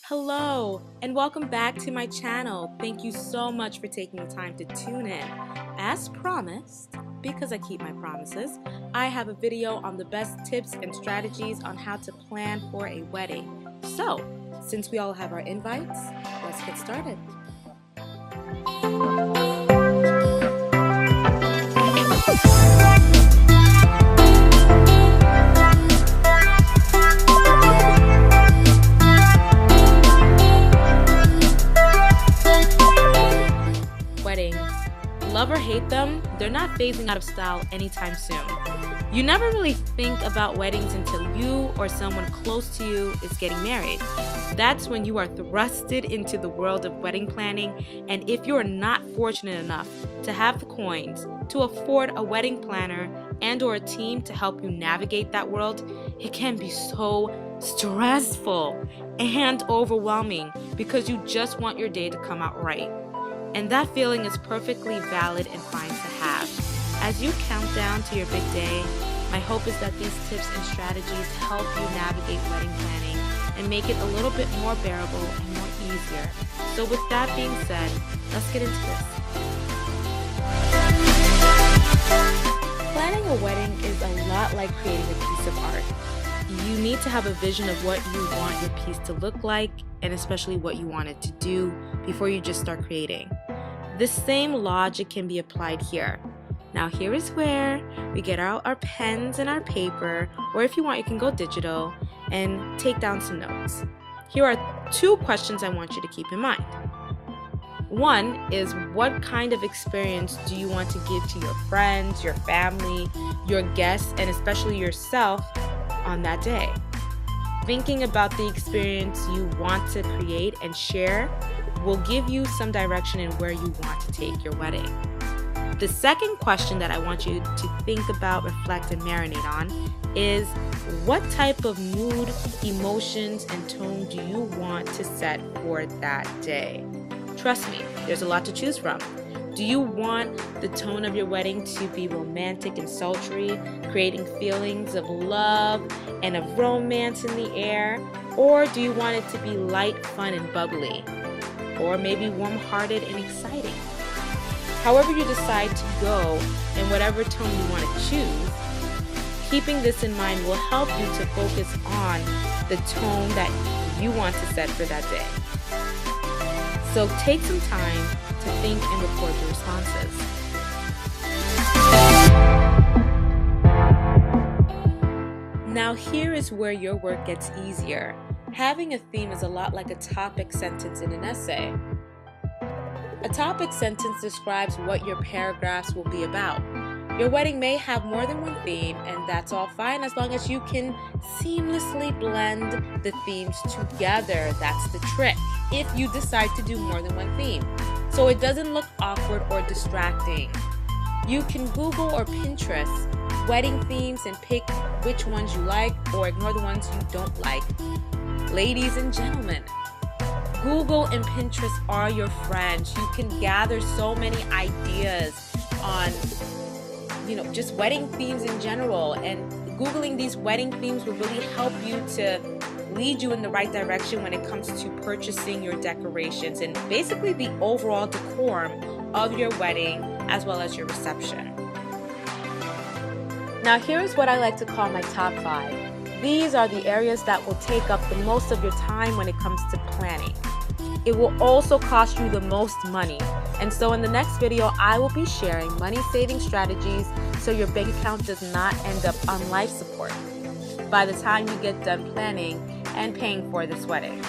Hello, and welcome back to my channel. Thank you so much for taking the time to tune in. As promised, because I keep my promises, I have a video on the best tips and strategies on how to plan for a wedding. So, since we all have our invites, let's get started. Weddings. Love or hate them, they're not phasing out of style anytime soon. You never really think about weddings until you or someone close to you is getting married. That's when you are thrusted into the world of wedding planning, and if you're not fortunate enough to have the coins to afford a wedding planner and or a team to help you navigate that world, it can be so stressful and overwhelming because you just want your day to come out right. And that feeling is perfectly valid and fine to have. As you count down to your big day, my hope is that these tips and strategies help you navigate wedding planning and make it a little bit more bearable and more easier. So with that being said, let's get into this. Planning a wedding is a lot like creating a piece of art. You need to have a vision of what you want your piece to look like, and especially what you want it to do before you just start creating. The same logic can be applied here. Now here is where we get out our pens and our paper, or if you want, you can go digital and take down some notes. Here are two questions I want you to keep in mind. One is, what kind of experience do you want to give to your friends, your family, your guests, and especially yourself on that day? Thinking about the experience you want to create and share will give you some direction in where you want to take your wedding. The second question that I want you to think about, reflect, and marinate on is, what type of mood, emotions, and tone do you want to set for that day? Trust me, there's a lot to choose from. Do you want the tone of your wedding to be romantic and sultry, creating feelings of love and of romance in the air? Or do you want it to be light, fun, and bubbly? Or maybe warm-hearted and exciting? However you decide to go and whatever tone you want to choose, keeping this in mind will help you to focus on the tone that you want to set for that day. So take some time to think and record your responses. Now here is where your work gets easier. Having a theme is a lot like a topic sentence in an essay. A topic sentence describes what your paragraphs will be about. Your wedding may have more than one theme, and that's all fine as long as you can seamlessly blend the themes together. That's the trick, if you decide to do more than one theme, so it doesn't look awkward or distracting. You can Google or Pinterest wedding themes and pick which ones you like or ignore the ones you don't like. Ladies and gentlemen, Google and Pinterest are your friends. You can gather so many ideas on just wedding themes in general, and Googling these wedding themes will really help you to lead you in the right direction when it comes to purchasing your decorations and basically the overall decorum of your wedding as well as your reception. Now here's what I like to call my top 5. These are the areas that will take up the most of your time when it comes to planning. It will also cost you the most money. And so in the next video, I will be sharing money-saving strategies so your bank account does not end up on life support by the time you get done planning and paying for this wedding.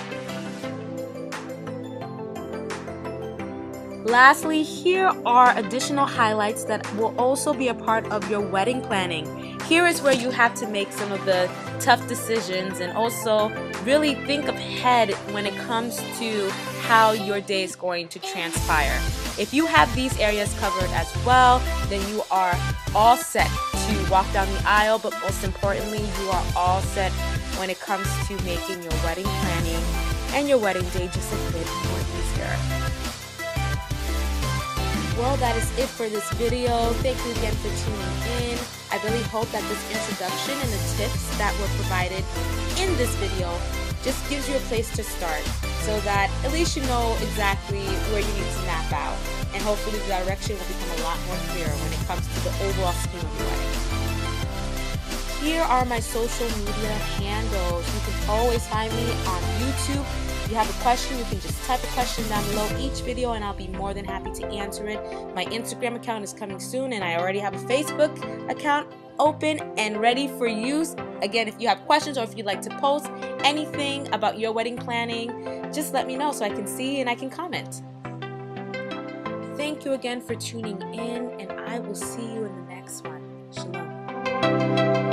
Lastly, here are additional highlights that will also be a part of your wedding planning. Here is where you have to make some of the tough decisions and also really think ahead when it comes to how your day is going to transpire. If you have these areas covered as well, then you are all set to walk down the aisle, but most importantly, you are all set when it comes to making your wedding planning and your wedding day just a bit more easier. Well, that is it for this video. Thank you again for tuning in. I really hope that this introduction and the tips that were provided in this video just gives you a place to start so that at least you know exactly where you need to map out. And hopefully the direction will become a lot more clear when it comes to the overall scheme of your wedding. Here are my social media handles. You can always find me on YouTube. If you have a question, you can just type a question down below each video and I'll be more than happy to answer it. My Instagram account is coming soon and I already have a Facebook account open and ready for use. Again, if you have questions or if you'd like to post anything about your wedding planning, just let me know so I can see and I can comment. Thank you again for tuning in and I will see you in the next one. Shalom.